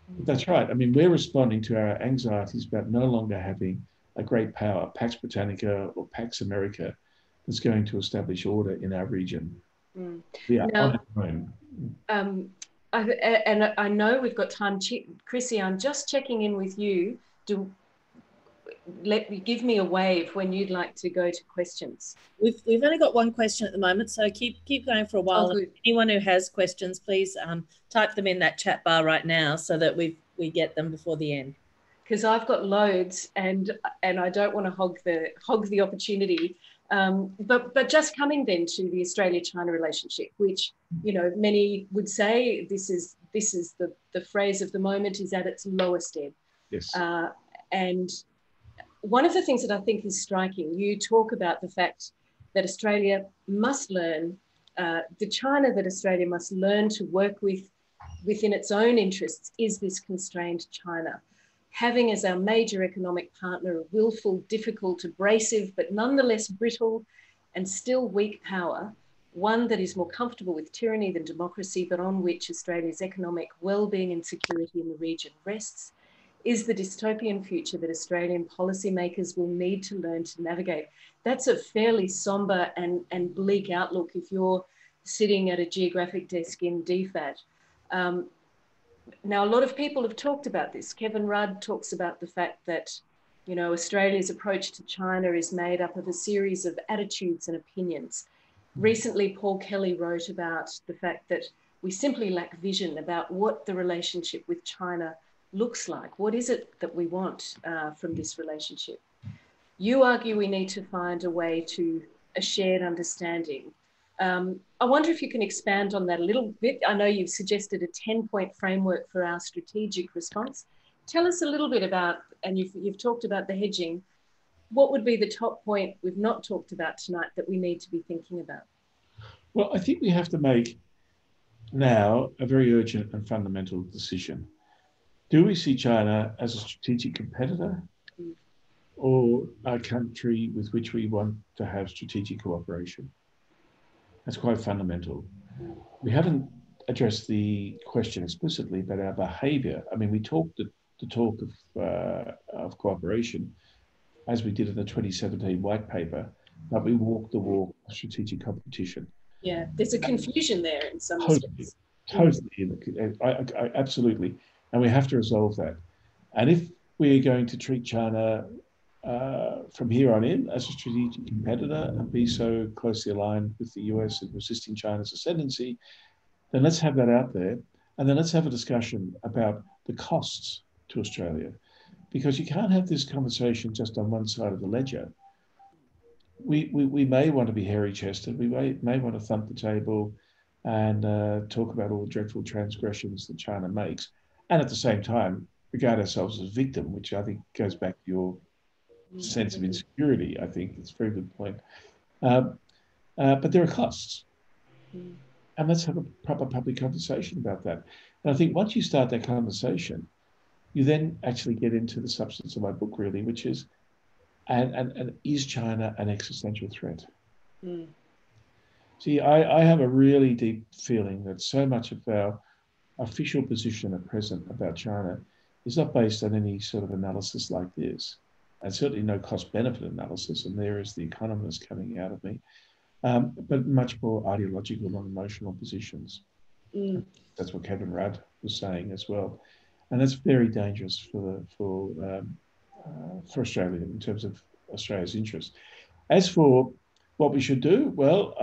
But that's right. I mean, we're responding to our anxieties about no longer having a great power, Pax Britannica or Pax America, that's going to establish order in our region. Yeah, now, I know we've got time. Chrissy, I'm just checking in with you. give me a wave when you'd like to go to questions. We've only got one question at the moment, so keep going for a while. Oh, good. Anyone who has questions, please type them in that chat bar right now so that we get them before the end. Because I've got loads, and I don't want to hog the opportunity. But just coming then to the Australia-China relationship, which, you know, many would say this is the phrase of the moment, is at its lowest ebb. Yes. And one of the things that I think is striking, you talk about the fact that Australia must learn, the China that Australia must learn to work with within its own interests is this constrained China. Having as our major economic partner a willful, difficult, abrasive, but nonetheless brittle and still weak power, one that is more comfortable with tyranny than democracy, but on which Australia's economic well-being and security in the region rests, is the dystopian future that Australian policymakers will need to learn to navigate. That's a fairly somber and bleak outlook if you're sitting at a geographic desk in DFAT. Now, a lot of people have talked about this. Kevin Rudd talks about the fact that, you know, Australia's approach to China is made up of a series of attitudes and opinions. Recently, Paul Kelly wrote about the fact that we simply lack vision about what the relationship with China looks like. What is it that we want from this relationship? You argue we need to find a way to a shared understanding. I wonder if you can expand on that a little bit. I know you've suggested a 10-point framework for our strategic response. Tell us a little bit about, and you've talked about the hedging, what would be the top point we've not talked about tonight that we need to be thinking about? Well, I think we have to make now a very urgent and fundamental decision. Do we see China as a strategic competitor or a country with which we want to have strategic cooperation? That's quite fundamental. We haven't addressed the question explicitly about our behaviour. I mean, we talked the talk of cooperation as we did in the 2017 white paper, but we walked the walk of strategic competition. Yeah, there's a confusion there in some respects. Totally, absolutely. And we have to resolve that. And if we're going to treat China from here on in as a strategic competitor and be so closely aligned with the US and resisting China's ascendancy, then let's have that out there. And then let's have a discussion about the costs to Australia. Because you can't have this conversation just on one side of the ledger. We may want to be hairy-chested. We may want to thump the table and talk about all the dreadful transgressions that China makes. And at the same time, regard ourselves as a victim, which I think goes back to your sense of insecurity. I think it's a very good point. But there are costs. And let's have a proper public conversation about that. And I think once you start that conversation, you then actually get into the substance of my book, really, which is, and is China an existential threat? See, I have a really deep feeling that so much of our official position at present about China is not based on any sort of analysis like this, and certainly no cost-benefit analysis, and there is the economist coming out of me, but much more ideological and emotional positions. That's what Kevin Rudd was saying as well. And that's very dangerous for Australia in terms of Australia's interests. As for what we should do, well,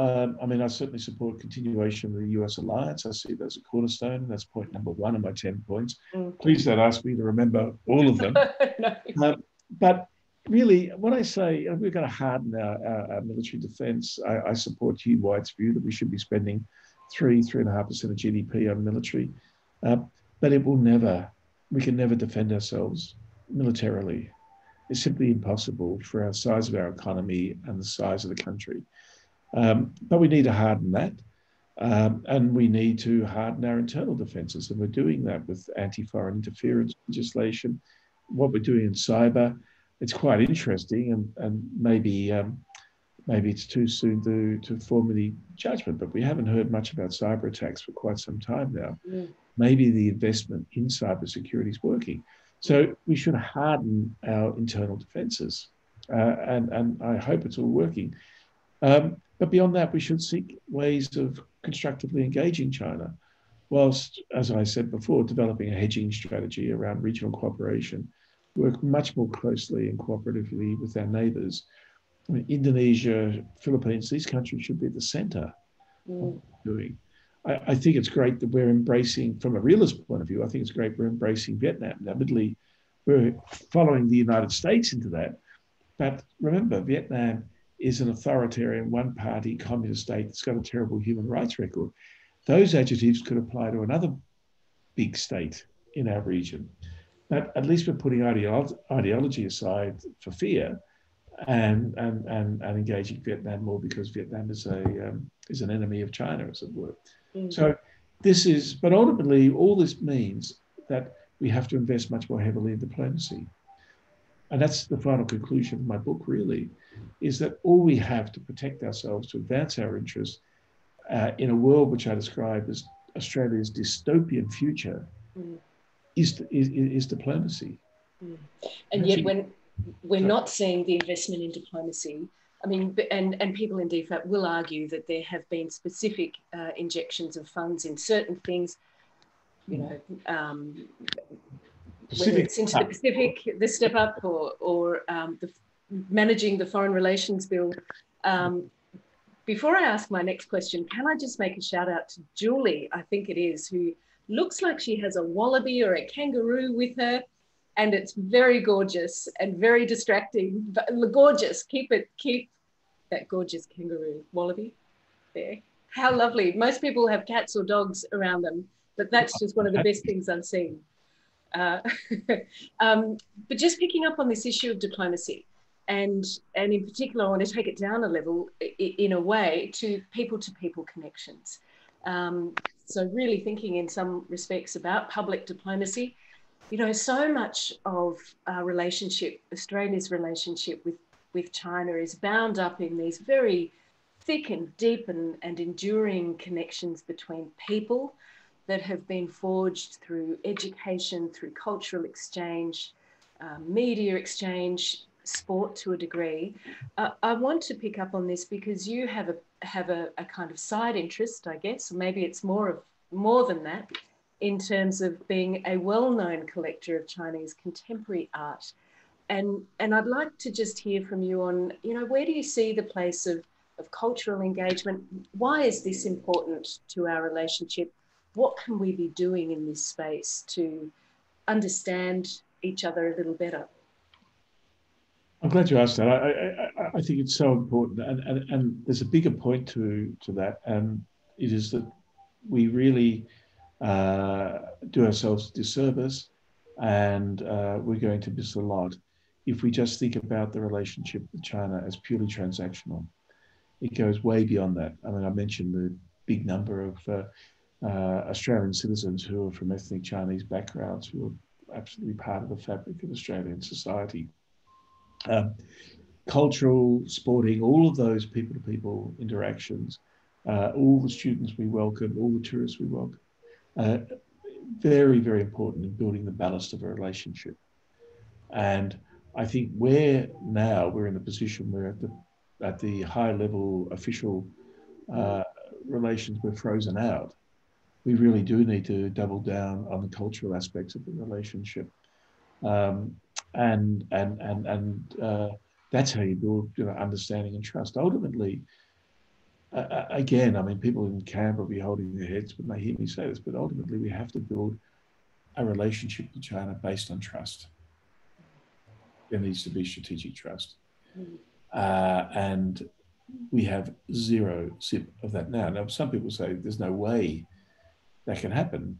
I mean, I certainly support continuation of the US alliance. I see that as a cornerstone. That's point number one of my 10 points. Please don't ask me to remember all of them. No. But really, when I say we've got to harden our military defence, I support Hugh White's view that we should be spending 3.5% of GDP on military. But it will never, we can never defend ourselves militarily. It's simply impossible for our size of our economy and the size of the country. But we need to harden that. And we need to harden our internal defences. And we're doing that with anti-foreign interference legislation. What we're doing in cyber, it's quite interesting, and maybe it's too soon to form any judgment, but we haven't heard much about cyber attacks for quite some time now. Maybe the investment in cybersecurity is working. So we should harden our internal defences, and I hope it's all working. But beyond that, we should seek ways of constructively engaging China, whilst, as I said before, developing a hedging strategy around regional cooperation work much more closely and cooperatively with our neighbours. I mean, Indonesia, Philippines, these countries should be at the centre of what we're doing. I think it's great that we're embracing, from a realist point of view, I think it's great we're embracing Vietnam. Now, admittedly, we're following the United States into that. But remember, Vietnam is an authoritarian, one-party communist state that's got a terrible human rights record. Those adjectives could apply to another big state in our region. But at least we're putting ideology aside for fear and engaging Vietnam more, because Vietnam is an enemy of China, as it were. So but ultimately, all this means that we have to invest much more heavily in diplomacy. And that's the final conclusion of my book, really, is that all we have to protect ourselves, to advance our interests in a world which I describe as Australia's dystopian future, is diplomacy. And yet when we're not seeing the investment in diplomacy, I mean, and people in DFAT will argue that there have been specific injections of funds in certain things, you know, whether it's into the Pacific, the Step Up, or managing the Foreign Relations Bill. Before I ask my next question, can I just make a shout out to Julie, I think it is, who looks like she has a wallaby or a kangaroo with her, and it's very gorgeous and very distracting, but gorgeous. Keep that gorgeous kangaroo wallaby there. How lovely. Most people have cats or dogs around them, but that's just one of the best things I've seen. But just picking up on this issue of diplomacy, and in particular, I want to take it down a level in a way to people connections. So really thinking in some respects about public diplomacy. You know, so much of our relationship, Australia's relationship with China, is bound up in these very thick and deep and enduring connections between people that have been forged through education, through cultural exchange, media exchange, sport to a degree. I want to pick up on this because you have a kind of side interest, I guess, or maybe it's more than that, in terms of being a well-known collector of Chinese contemporary art. And I'd like to just hear from you on, you know, where do you see the place of cultural engagement? Why is this important to our relationship? What can we be doing in this space to understand each other a little better? I'm glad you asked that. I think it's so important. And there's a bigger point to that. And it is that we really do ourselves a disservice, and we're going to miss a lot if we just think about the relationship with China as purely transactional. It goes way beyond that. I mean, I mentioned the big number of Australian citizens who are from ethnic Chinese backgrounds, who are absolutely part of the fabric of Australian society. Cultural, sporting, all of those people-to-people interactions, all the students we welcome, all the tourists we welcome, very, very important in building the ballast of a relationship. And I think we're in the position where at the high level official relations we're frozen out. We really do need to double down on the cultural aspects of the relationship. And that's how you build, you know, understanding and trust. Ultimately, again, I mean, people in Canberra will be holding their heads when they hear me say this, but ultimately we have to build a relationship with China based on trust. There needs to be strategic trust. And we have zero zip of that now. Now, some people say there's no way that can happen.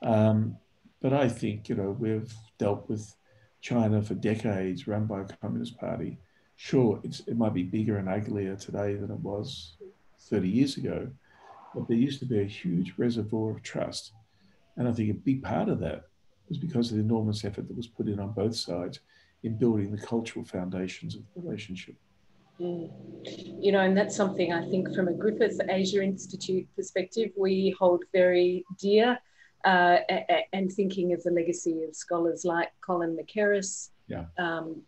But I think, you know, we've dealt with China for decades, run by a communist party. Sure, it might be bigger and uglier today than it was 30 years ago, but there used to be a huge reservoir of trust. And I think a big part of that was because of the enormous effort that was put in on both sides in building the cultural foundations of the relationship. You know, and that's something I think from a Griffith Asia Institute perspective, we hold very dear, and thinking of the legacy of scholars like Colin McKerris. Yeah.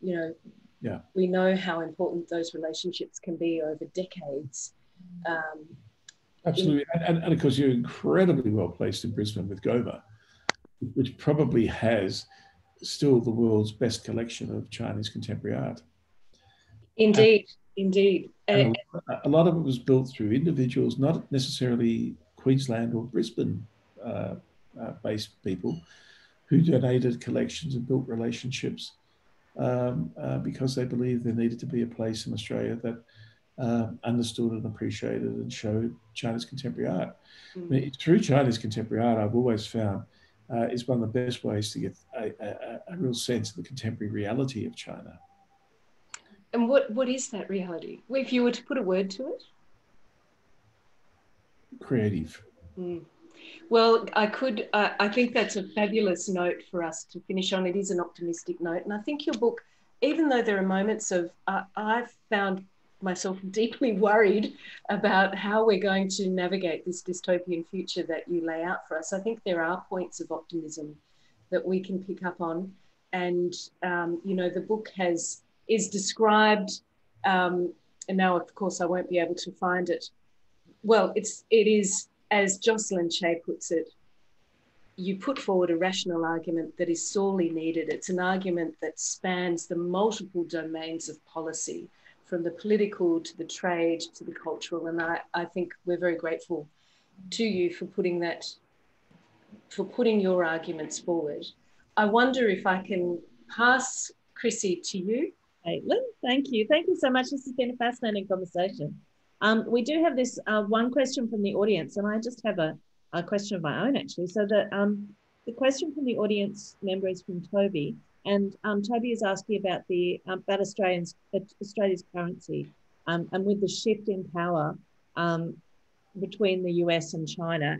You know, yeah. We know how important those relationships can be over decades. Absolutely. And of course, you're incredibly well placed in Brisbane with Goma, which probably has still the world's best collection of Chinese contemporary art. Indeed, indeed. And a lot of it was built through individuals, not necessarily Queensland or Brisbane based people, who donated collections and built relationships because they believed there needed to be a place in Australia that understood and appreciated and showed China's contemporary art. I mean, through China's contemporary art, I've always found is one of the best ways to get a real sense of the contemporary reality of China. And what is that reality? If you were to put a word to it? Creative. Well, I think that's a fabulous note for us to finish on. It is an optimistic note. And I think your book, even though there are moments of, I've found myself deeply worried about how we're going to navigate this dystopian future that you lay out for us. I think there are points of optimism that we can pick up on. And, the book is described, and now, of course, I won't be able to find it. Well, it is, as Jocelyn Shea puts it, you put forward a rational argument that is sorely needed. It's an argument that spans the multiple domains of policy, from the political to the trade to the cultural. And I think we're very grateful to you for putting your arguments forward. I wonder if I can pass, Chrissy, to you. Caitlin, thank you. Thank you so much. This has been a fascinating conversation. We do have this one question from the audience, and I just have a question of my own, actually. So the question from the audience member is from Toby, and Toby is asking about about Australia's currency, and with the shift in power between the US and China,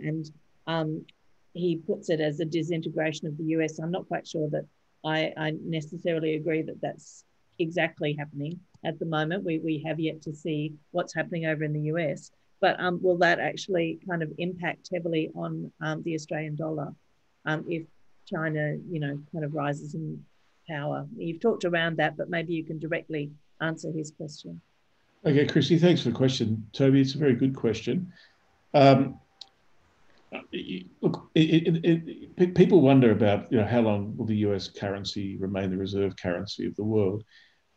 and he puts it as a disintegration of the US. I'm not quite sure that I necessarily agree that that's exactly happening at the moment. We have yet to see what's happening over in the US, but will that actually kind of impact heavily on the Australian dollar if China, kind of rises in power? You've talked around that, but maybe you can directly answer his question. Okay, Chrissy, thanks for the question. Toby, it's a very good question. Look, people wonder about how long will the US currency remain the reserve currency of the world,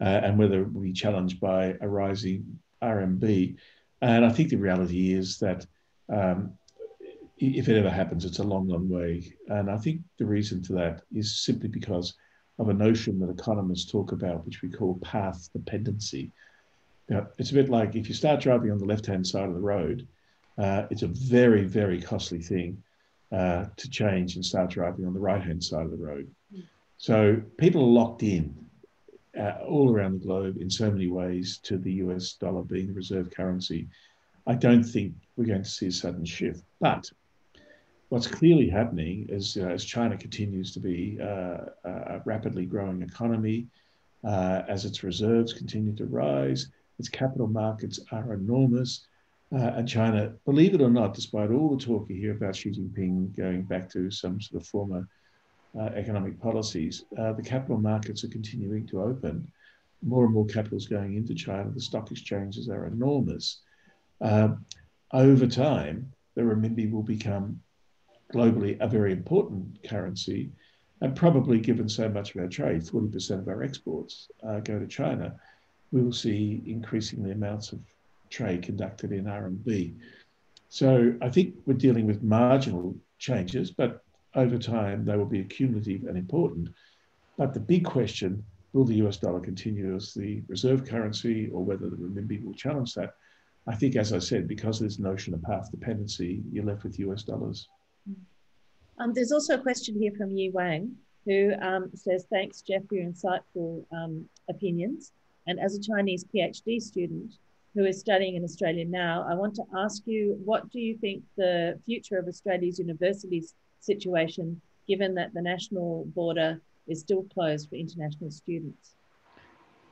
and whether it will be challenged by a rising RMB. And I think the reality is that if it ever happens, it's a long, long way. And I think the reason for that is simply because of a notion that economists talk about, which we call path dependency. Now, it's a bit like if you start driving on the left-hand side of the road, it's a very, very costly thing to change and start driving on the right-hand side of the road. So people are locked in all around the globe in so many ways to the US dollar being the reserve currency. I don't think we're going to see a sudden shift. But what's clearly happening is, as China continues to be a rapidly growing economy, as its reserves continue to rise, its capital markets are enormous. And China, believe it or not, despite all the talk you hear about Xi Jinping going back to some sort of former economic policies, the capital markets are continuing to open. More and more capital is going into China. The stock exchanges are enormous. Over time, the renminbi will become globally a very important currency, and probably given so much of our trade, 40% of our exports go to China, we will see increasingly amounts of trade conducted in RMB. So I think we're dealing with marginal changes, but over time they will be cumulative and important. But the big question, will the US dollar continue as the reserve currency, or whether the renminbi will challenge that? I think, as I said, because of this notion of path dependency, you're left with US dollars. There's also a question here from Yi Wang, who says, thanks, Geoff, for your insightful opinions. And as a Chinese PhD student who is studying in Australia now, I want to ask you, what do you think the future of Australia's universities situation, given that the national border is still closed for international students?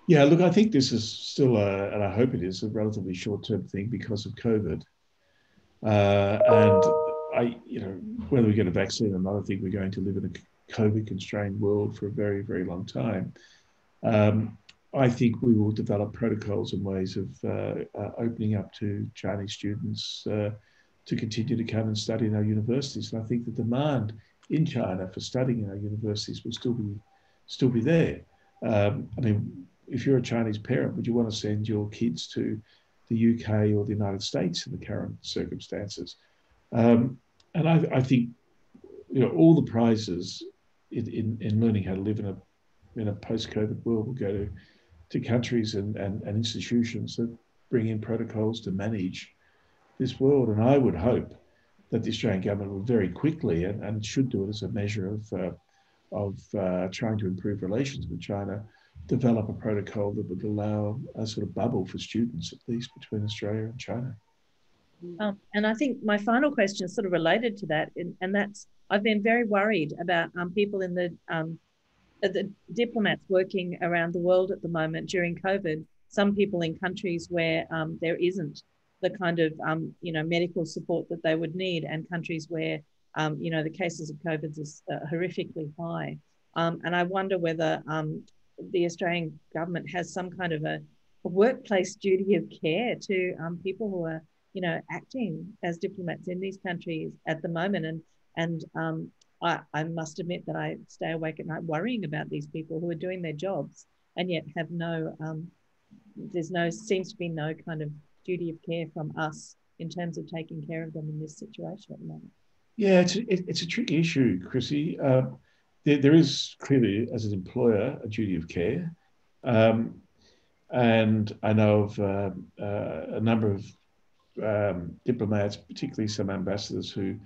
Yeah, look, I think this is still, and I hope it is, a relatively short-term thing because of COVID. Whether we get a vaccine or not, I think we're going to live in a COVID-constrained world for a very, very long time. I think we will develop protocols and ways of opening up to Chinese students to continue to come and study in our universities. And I think the demand in China for studying in our universities will still be still be there. I mean, if you're a Chinese parent, would you want to send your kids to the UK or the United States in the current circumstances? And I think, you know, all the prizes in learning how to live in a post-COVID world will go to countries and institutions that bring in protocols to manage this world. And I would hope that the Australian government will very quickly and should do it as a measure of trying to improve relations with China, develop a protocol that would allow a sort of bubble for students, at least between Australia and China. And I think my final question is sort of related to that, and that's I've been very worried about people in the diplomats working around the world at the moment during COVID. Some people in countries where there isn't the kind of medical support that they would need, and countries where the cases of COVID is horrifically high. And I wonder whether the Australian government has some kind of a workplace duty of care to people who are acting as diplomats in these countries at the moment. And I must admit that I stay awake at night worrying about these people who are doing their jobs and yet have seems to be no kind of duty of care from us in terms of taking care of them in this situation at the moment. Yeah, it's a tricky issue, Chrissy. There is clearly, as an employer, a duty of care. And I know of a number of diplomats, particularly some ambassadors, who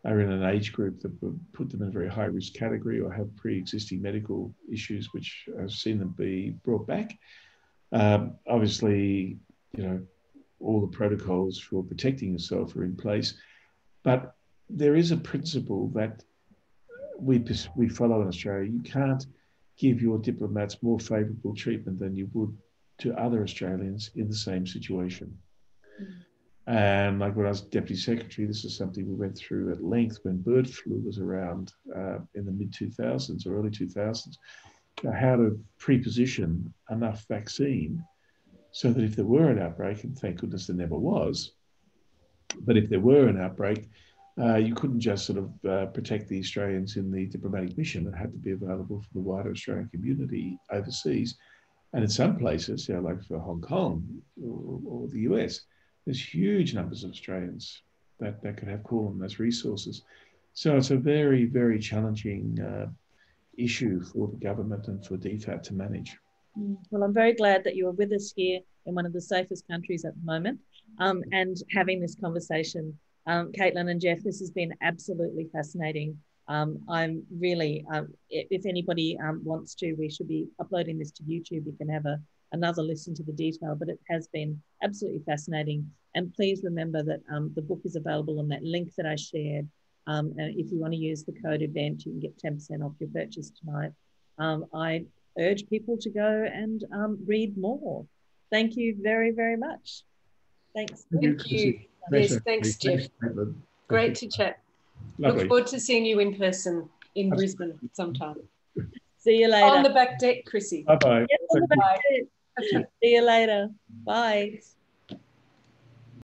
are in an age group that would put them in a very high risk category or have pre-existing medical issues, which have seen them be brought back. Obviously, all the protocols for protecting yourself are in place, but there is a principle that we follow in Australia. You can't give your diplomats more favourable treatment than you would to other Australians in the same situation. And like when I was Deputy Secretary, this is something we went through at length when bird flu was around in the mid-2000s or early 2000s, how to pre-position enough vaccine so that if there were an outbreak, and thank goodness there never was, but if there were an outbreak, you couldn't just sort of protect the Australians in the diplomatic mission. It had to be available for the wider Australian community overseas. And in some places, like for Hong Kong or the US, there's huge numbers of Australians that could have call on those resources. So it's a very, very challenging issue for the government and for DFAT to manage. Well, I'm very glad that you are with us here in one of the safest countries at the moment and having this conversation. Caitlin and Geoff, this has been absolutely fascinating. I'm really, if anybody wants to, we should be uploading this to YouTube. You can have another listen to the detail, but it has been absolutely fascinating. And please remember that the book is available on that link that I shared. And if you want to use the code EVENT, you can get 10% off your purchase tonight. I urge people to go and read more. Thank you very, very much. Thanks. Thank you. Yes, thanks, Geoff. Great to chat. Lovely. Look forward to seeing you in person in Brisbane sometime. See you later. On the back deck, Chrissy. Bye-bye. Yes, on the back deck. See you later. Bye.